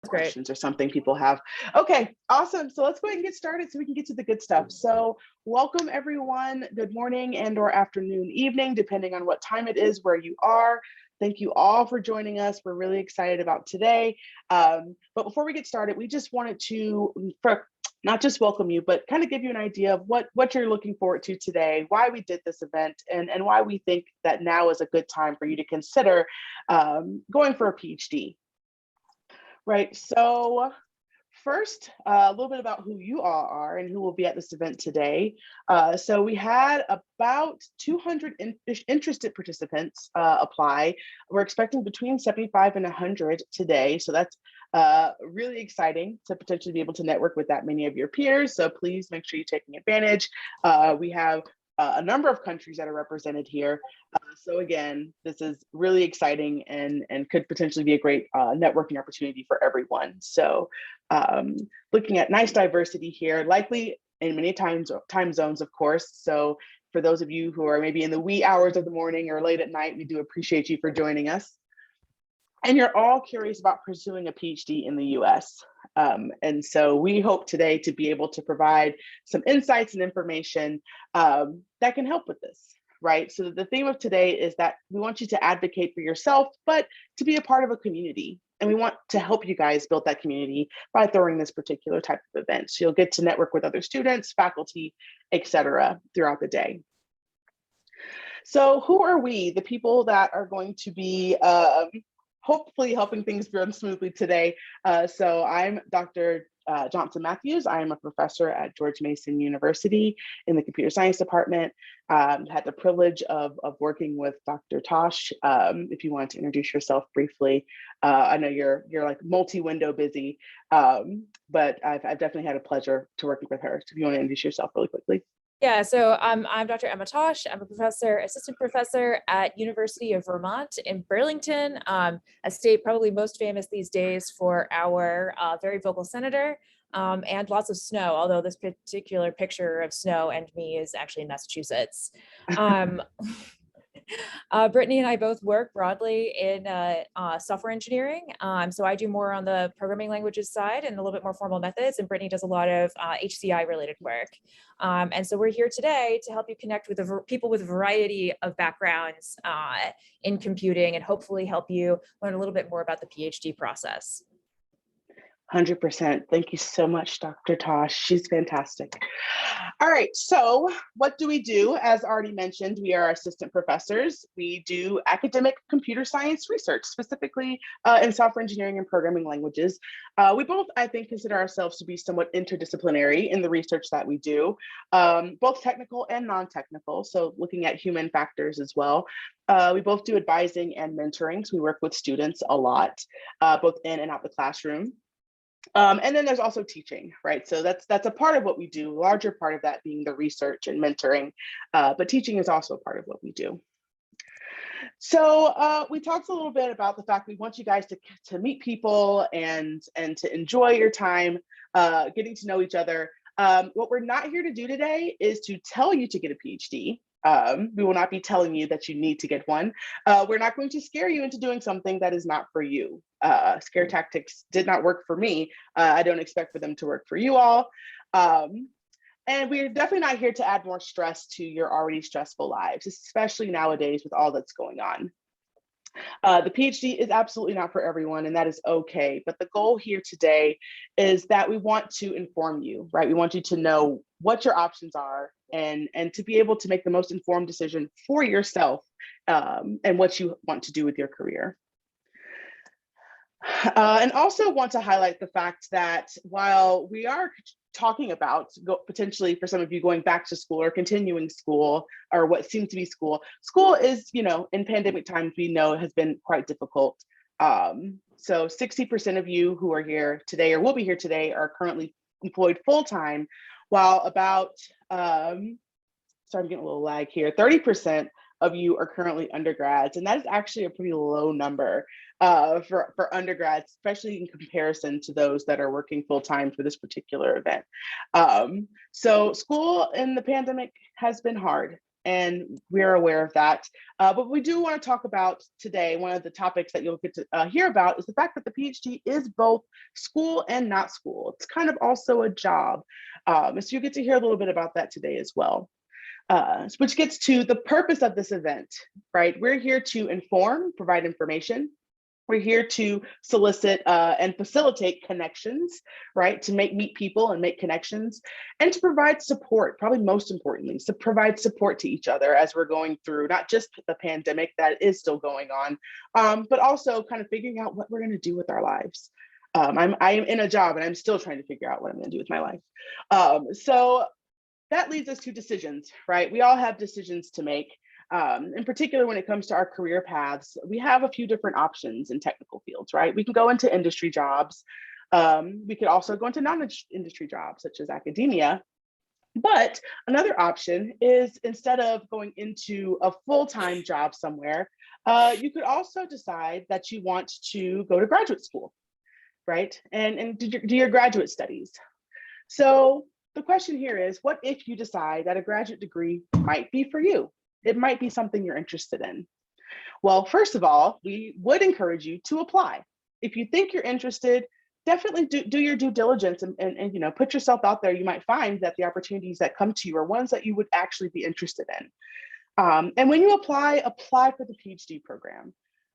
Great. questions or something people have. Okay, awesome. So let's go ahead and get started so we can get to the good stuff. So welcome everyone. Good morning and or afternoon, evening, depending on what time it is where you are. Thank you all for joining us. We're really excited about today. But before we get started, we just wanted to not just welcome you, but kind of give you an idea of what you're looking forward to today, why we did this event, and why we think that now is a good time for you to consider going for a PhD. Right. So first, a little bit about who you all are and who will be at this event today. So we had about 200 interested participants apply. We're expecting between 75 and 100 today. So that's really exciting to potentially be able to network with that many of your peers. So please make sure you're taking advantage. We have a number of countries that are represented here. So again, this is really exciting and could potentially be a great networking opportunity for everyone. So looking at nice diversity here, likely in many time zones, of course. So for those of you who are maybe in the wee hours of the morning or late at night, we do appreciate you for joining us. And you're all curious about pursuing a PhD in the US. And so we hope today to be able to provide some insights and information that can help with this, right? So the theme of today is that we want you to advocate for yourself, but to be a part of a community. And we want to help you guys build that community by throwing this particular type of event. So you'll get to network with other students, faculty, et cetera, throughout the day. So who are we, the people that are going to be hopefully helping things run smoothly today? So I'm Dr. Johnson Matthews. I am a professor at George Mason University in the computer science department. Had the privilege of working with Dr. Tosh. If you wanted to introduce yourself briefly, I know you're like multi-window busy, but I've definitely had a pleasure to working with her. So if you want to introduce yourself really quickly. Yeah, so I'm Dr. Emma Tosh. I'm a professor, assistant professor at University of Vermont in Burlington, a state probably most famous these days for our very vocal senator and lots of snow, although this particular picture of snow and me is actually in Massachusetts. Brittany and I both work broadly in software engineering. So I do more on the programming languages side and a little bit more formal methods, and Brittany does a lot of HCI related work. And so we're here today to help you connect with people with a variety of backgrounds in computing and hopefully help you learn a little bit more about the PhD process. 100%. Thank you so much, Dr. Tosh. She's fantastic. All right, so what do we do? As already mentioned, we are assistant professors. We do academic computer science research, specifically in software engineering and programming languages. We both, I think, consider ourselves to be somewhat interdisciplinary in the research that we do, both technical and non-technical, so looking at human factors as well. We both do advising and mentoring, so we work with students a lot, both in and out the classroom. And then there's also teaching, right? So that's a part of what we do, larger part of that being the research and mentoring, but teaching is also a part of what we do. So we talked a little bit about the fact we want you guys to meet people and to enjoy your time getting to know each other. What we're not here to do today is to tell you to get a PhD. We will not be telling you that you need to get one. We're not going to scare you into doing something that is not for you. Scare tactics did not work for me. I don't expect for them to work for you all. And we're definitely not here to add more stress to your already stressful lives, especially nowadays with all that's going on. The PhD is absolutely not for everyone, and that is okay. But the goal here today is that we want to inform you, right? We want you to know what your options are and to be able to make the most informed decision for yourself and what you want to do with your career. And also want to highlight the fact that while we are talking about potentially for some of you going back to school or continuing school or what seems to be school is, in pandemic times, we know has been quite difficult. So 60% of you who are here today or will be here today are currently employed full-time, while about, sorry, I'm getting a little lag here, 30% of you are currently undergrads. And that is actually a pretty low number for undergrads, especially in comparison to those that are working full-time for this particular event. So school in the pandemic has been hard. and we're aware of that. But we do want to talk about today, one of the topics that you'll get to hear about is the fact that the PhD is both school and not school. It's kind of also a job. So you get to hear a little bit about that today as well. Which gets to the purpose of this event, right? We're here to inform, provide information. We're here to solicit and facilitate connections, right? To meet people and make connections, and to provide support, probably most importantly, to provide support to each other as we're going through not just the pandemic that is still going on, but also kind of figuring out what we're going to do with our lives. I am in a job and I'm still trying to figure out what I'm going to do with my life. So that leads us to decisions, right? We all have decisions to make. In particular, when it comes to our career paths, we have a few different options in technical fields, right? We can go into industry jobs. We could also go into non-industry jobs, such as academia. But another option is, instead of going into a full-time job somewhere, you could also decide that you want to go to graduate school, right? And do your graduate studies. So the question here is, what if you decide that a graduate degree might be for you? It might be something you're interested in. Well, first of all, we would encourage you to apply. If you think you're interested, definitely do your due diligence and you know, put yourself out there. You might find that the opportunities that come to you are ones that you would actually be interested in. And when you apply for the PhD program,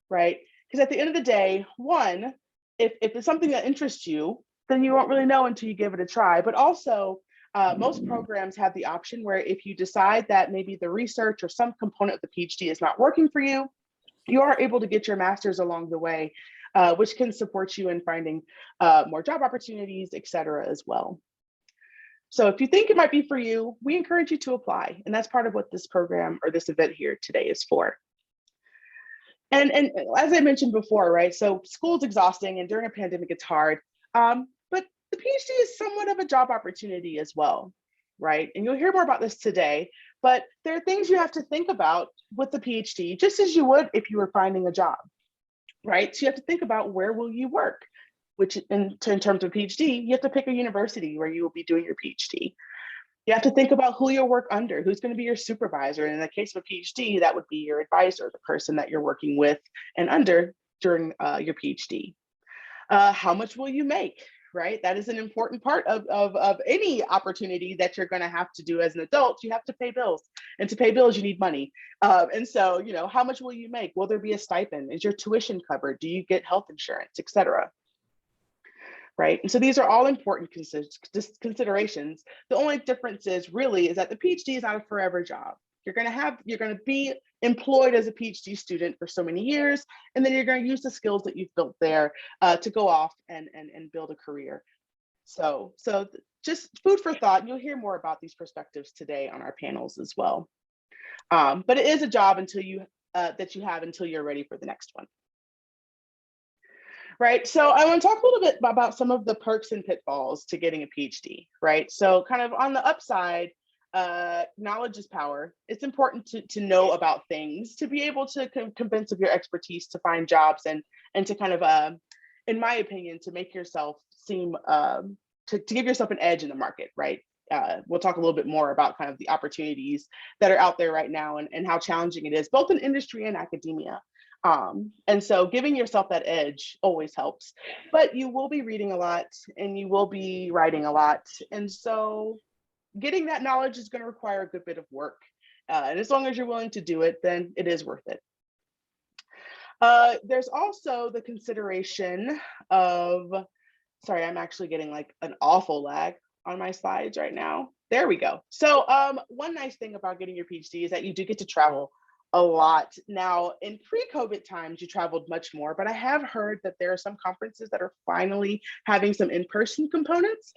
right? Because at the end of the day, one, if it's something that interests you, then you won't really know until you give it a try. But also, most programs have the option where if you decide that maybe the research or some component of the PhD is not working for you, you are able to get your master's along the way, which can support you in finding more job opportunities, et cetera, as well. So if you think it might be for you, we encourage you to apply. And that's part of what this program or this event here today is for. And as I mentioned before, right? So school's exhausting and during a pandemic, it's hard. But the PhD is somewhat of a job opportunity as well, right? And you'll hear more about this today, but there are things you have to think about with the PhD, just as you would if you were finding a job, right? So you have to think about, where will you work? Which in terms of PhD, you have to pick a university where you will be doing your PhD. You have to think about who you'll work under, who's going to be your supervisor. And in the case of a PhD, that would be your advisor, the person that you're working with and under during your PhD. How much will you make, right? That is an important part of any opportunity that you're going to have to do as an adult. You have to pay bills. And to pay bills, you need money. And so, you know, how much will you make? Will there be a stipend? Is your tuition covered? Do you get health insurance, et cetera? Right. And so these are all important considerations. The only difference is that the PhD is not a forever job. You're going to be employed as a PhD student for so many years, and then you're going to use the skills that you've built there to go off and build a career. So just food for thought. You'll hear more about these perspectives today on our panels as well. But it is a job until until you're ready for the next one. Right. So I want to talk a little bit about some of the perks and pitfalls to getting a PhD, right? So kind of on the upside, knowledge is power. It's important to know about things, to be able to convince of your expertise to find jobs and to kind of, in my opinion, to make yourself seem, to give yourself an edge in the market, right? We'll talk a little bit more about kind of the opportunities that are out there right now and how challenging it is, both in industry and academia. And so giving yourself that edge always helps, but you will be reading a lot and you will be writing a lot. And so getting that knowledge is going to require a good bit of work. And as long as you're willing to do it, then it is worth it. There's also the consideration of, sorry, I'm actually getting like an awful lag on my slides right now. There we go. So one nice thing about getting your PhD is that you do get to travel a lot. Now, in pre-COVID times, you traveled much more, but I have heard that there are some conferences that are finally having some in-person components,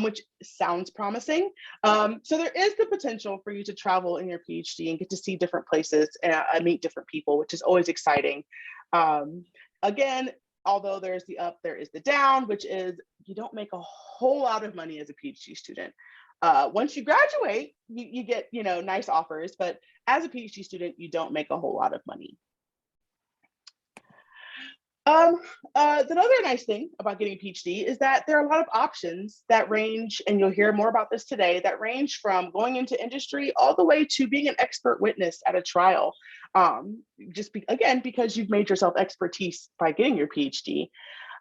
which sounds promising. So there is the potential for you to travel in your PhD and get to see different places and meet different people, which is always exciting. Again, although there's the up, there is the down, which is you don't make a whole lot of money as a PhD student. Once you graduate, you get, you know, nice offers, but as a PhD student, you don't make a whole lot of money. Another nice thing about getting a PhD is that there are a lot of options that range, and you'll hear more about this today, that range from going into industry all the way to being an expert witness at a trial. Again, because you've made yourself expertise by getting your PhD.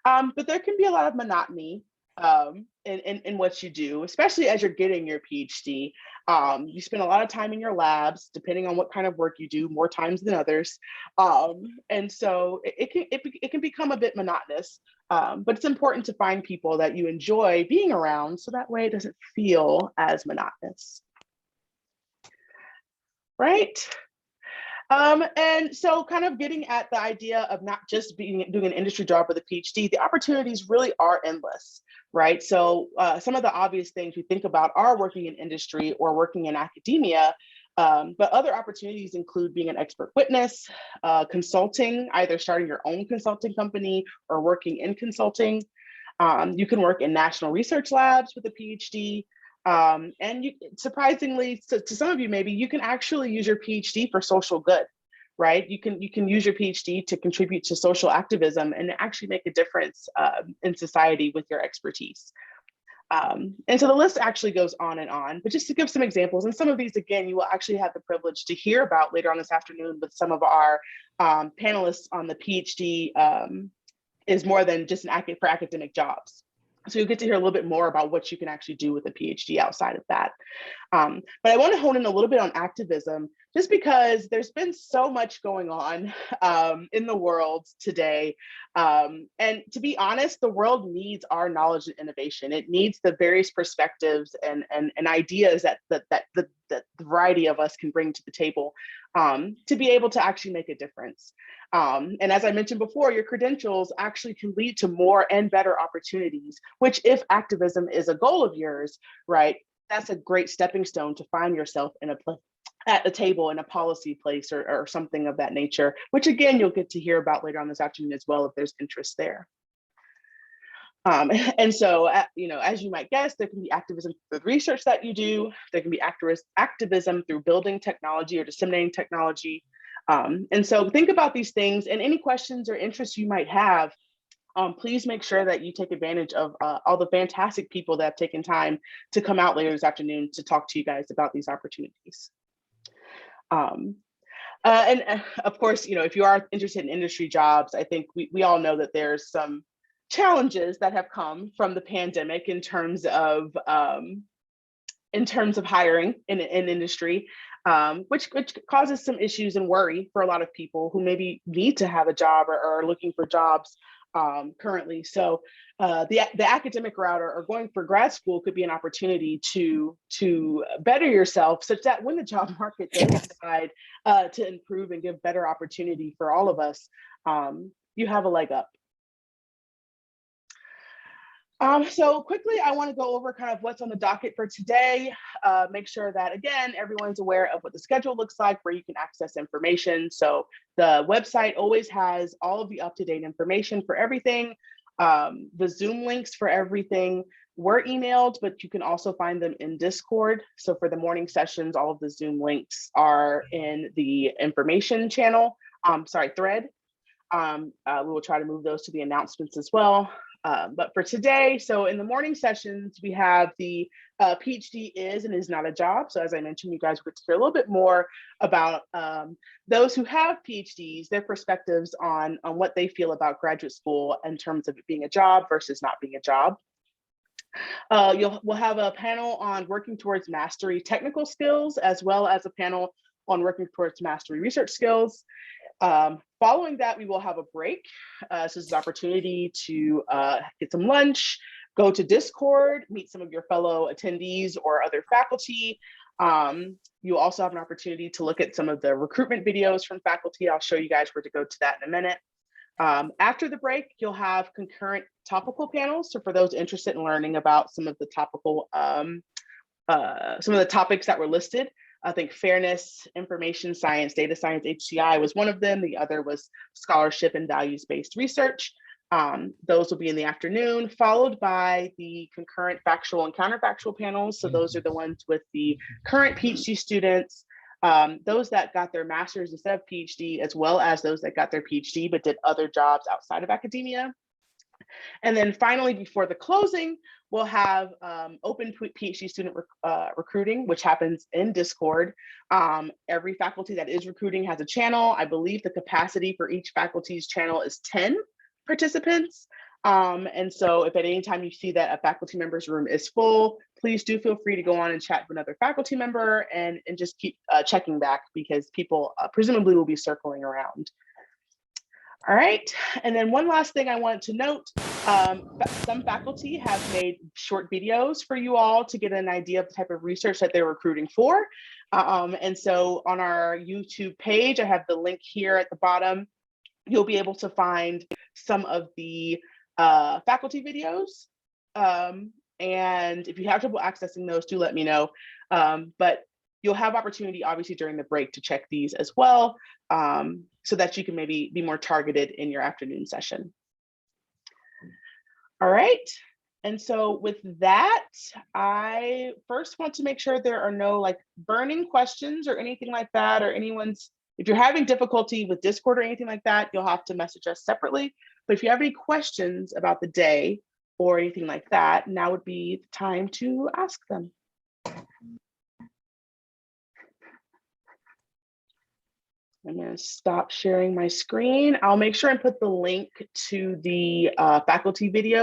But there can be a lot of monotony in what you do, especially as you're getting your PhD. You spend a lot of time in your labs, depending on what kind of work you do, more times than others. And so it can become a bit monotonous, but it's important to find people that you enjoy being around, so that way it doesn't feel as monotonous. Right? And so kind of getting at the idea of not just doing an industry job with a PhD, the opportunities really are endless, right? So some of the obvious things we think about are working in industry or working in academia, but other opportunities include being an expert witness, consulting, either starting your own consulting company or working in consulting. You can work in national research labs with a PhD. And surprisingly, to some of you, maybe you can actually use your PhD for social good, right? You can use your PhD to contribute to social activism and actually make a difference in society with your expertise. And so the list actually goes on and on, but just to give some examples, and some of these, again, you will actually have the privilege to hear about later on this afternoon with some of our panelists on the PhD is more than just for academic jobs. So you'll get to hear a little bit more about what you can actually do with a PhD outside of that. But I want to hone in a little bit on activism, just because there's been so much going on in the world today. And to be honest, the world needs our knowledge and innovation. It needs the various perspectives and ideas that the variety of us can bring to the table to be able to actually make a difference. And as I mentioned before, your credentials actually can lead to more and better opportunities, which, if activism is a goal of yours, right, that's a great stepping stone to find yourself in at a table in a policy place or something of that nature, which again, you'll get to hear about later on this afternoon as well, if there's interest there. And so, as you might guess, there can be activism through the research that you do. There can be activism through building technology or disseminating technology. And so think about these things, and any questions or interests you might have, please make sure that you take advantage of all the fantastic people that have taken time to come out later this afternoon to talk to you guys about these opportunities. And of course, if you are interested in industry jobs, I think we all know that there's some challenges that have come from the pandemic in terms of hiring in industry, which causes some issues and worry for a lot of people who maybe need to have a job or are looking for jobs currently. So the academic route or going for grad school could be an opportunity to better yourself, such that when the job market does decide to improve and give better opportunity for all of us, you have a leg up. So quickly, I want to go over kind of what's on the docket for today. Make sure that, again, everyone's aware of what the schedule looks like, where you can access information. So the website always has all of the up-to-date information for everything. The Zoom links for everything were emailed, but you can also find them in Discord. So for the morning sessions, all of the Zoom links are in the information channel, thread. We will try to move those to the announcements as well. But for today, so in the morning sessions, we have the PhD is and is not a job. So as I mentioned, you guys will get to hear a little bit more about those who have PhDs, their perspectives on what they feel about graduate school in terms of it being a job versus not being a job. We'll have a panel on working towards mastery technical skills, as well as a panel on working towards mastery research skills. Following that, we will have a break. So this is an opportunity to get some lunch, go to Discord, meet some of your fellow attendees or other faculty. You'll also have an opportunity to look at some of the recruitment videos from faculty. I'll show you guys where to go to that in a minute. After the break, you'll have concurrent topical panels. So for those interested in learning about some of the topical, some of the topics that were listed, I think fairness, information science, data science, HCI was one of them. The other was scholarship and values-based research. Those will be in the afternoon, followed by the concurrent factual and counterfactual panels. So those are the ones with the current PhD students, those that got their master's instead of PhD, as well as those that got their PhD but did other jobs outside of academia. And then finally, before the closing, we'll have open PhD student recruiting, which happens in Discord. Every faculty that is recruiting has a channel. I believe the capacity for each faculty's channel is 10 participants. And so if at any time you see that a faculty member's room is full, please do feel free to go on and chat with another faculty member and just keep checking back, because people presumably will be circling around. All right, and then one last thing I wanted to note, some faculty have made short videos for you all to get an idea of the type of research that they're recruiting for. And so on our YouTube page, I have the link here at the bottom. You'll be able to find some of the faculty videos. And if you have trouble accessing those, do let me know. But you'll have opportunity, obviously, during the break to check these as well, so that you can maybe be more targeted in your afternoon session. All right. And so with that, I first want to make sure there are no like burning questions or anything like that, or if you're having difficulty with Discord or anything like that, you'll have to message us separately. But if you have any questions about the day or anything like that, now would be the time to ask them. I'm going to stop sharing my screen. I'll make sure and put the link to the faculty video